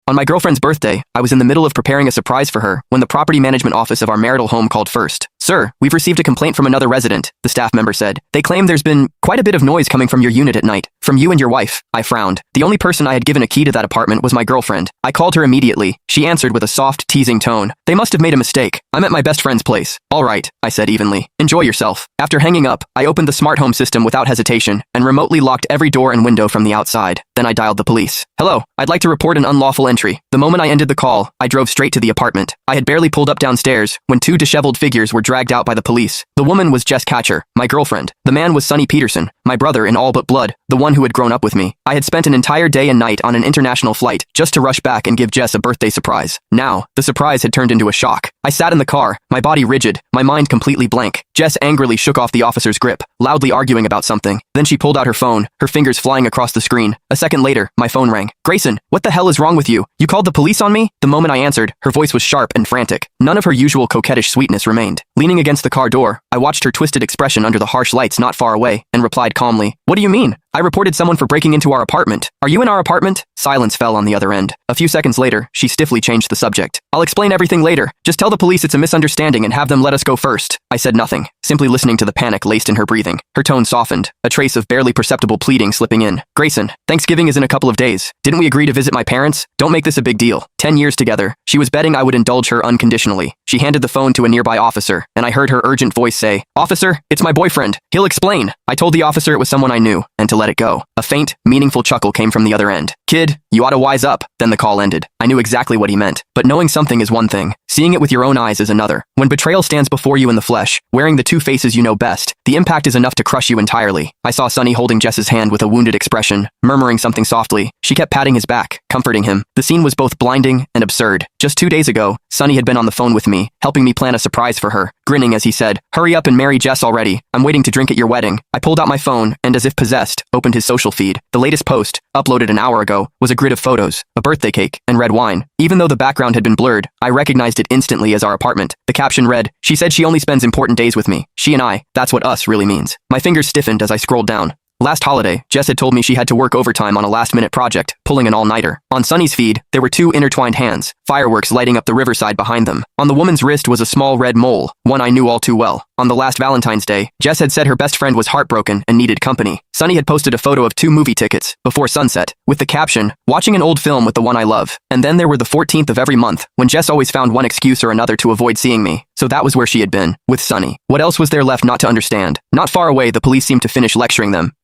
On my girlfriend's birthday, I was in the middle of preparing a surprise for her when the property management office of our marital home called first. Sir, we've received a complaint from another resident, the staff member said. They claim there's been quite a bit of noise coming from your unit at night. From you and your wife. I frowned. The only person I had given a key to that apartment was my girlfriend. I called her immediately. She answered with a soft, teasing tone. They must have made a mistake. I'm at my best friend's place. All right, I said evenly. Enjoy yourself. After hanging up, I opened the smart home system without hesitation and remotely locked every door and window from the outside. Then I dialed the police. Hello, I'd like to report an unlawful entry. The moment I ended the call, I drove straight to the apartment. I had barely pulled up downstairs when two disheveled figures were dragged out by the police. The woman was Jess Catcher, my girlfriend. The man was Sonny Peterson, my brother in all but blood, the one who had grown up with me. I had spent an entire day and night on an international flight just to rush back and give Jess a birthday surprise. Now, the surprise had turned into a shock. I sat in the car, my body rigid, my mind completely blank. Jess angrily shook off the officer's grip, loudly arguing about something. Then she pulled out her phone, her fingers flying across the screen. A second later, my phone rang. Grayson, what the hell is wrong with you? You called the police on me? The moment I answered, her voice was sharp and frantic. None of her usual coquettish sweetness remained. Leaning against the car door, I watched her twisted expression under the harsh lights not far away, and replied calmly, What do you mean? I reported someone for breaking into our apartment. Are you in our apartment? Silence fell on the other end. A few seconds later, she stiffly changed the subject. I'll explain everything later. Just tell the police it's a misunderstanding and have them let us go first. I said nothing, simply listening to the panic laced in her breathing. Her tone softened, a trace of barely perceptible pleading slipping in. Grayson, Thanksgiving is in a couple of days. Didn't we agree to visit my parents? Don't make this a big deal. 10 years together. She was betting I would indulge her unconditionally. She handed the phone to a nearby officer, and I heard her urgent voice say, Officer, it's my boyfriend. He'll explain. I told the officer it was someone I knew, and to let it go. A faint, meaningful chuckle came from the other end. Kid, you ought to wise up. Then the call ended. I knew exactly what he meant. But knowing something is one thing. Seeing it with your own eyes is another. When betrayal stands before you in the flesh, wearing the two faces you know best, the impact is enough to crush you entirely. I saw Sonny holding Jess's hand with a wounded expression, murmuring something softly. She kept patting his back, comforting him. The scene was both blinding and absurd. Just 2 days ago, Sonny had been on the phone with me, helping me plan a surprise for her, grinning as he said, Hurry up and marry Jess already. I'm waiting to drink at your wedding. I pulled out my phone and, as if possessed, opened his social feed. The latest post, uploaded an hour ago, was a grid of photos, a birthday cake, and red wine. Even though the background had been blurred, I recognized it instantly as our apartment. The caption read, She said she only spends important days with me. She and I, that's what us really means. My fingers stiffened as I scrolled down. Last holiday, Jess had told me she had to work overtime on a last-minute project, pulling an all-nighter. On Sonny's feed, there were two intertwined hands, fireworks lighting up the riverside behind them. On the woman's wrist was a small red mole, one I knew all too well. On the last Valentine's Day, Jess had said her best friend was heartbroken and needed company. Sonny had posted a photo of 2 movie tickets, before sunset, with the caption, Watching an old film with the one I love. And then there were the 14th of every month, when Jess always found one excuse or another to avoid seeing me. So that was where she had been, with Sonny. What else was there left not to understand? Not far away, the police seemed to finish lecturing them.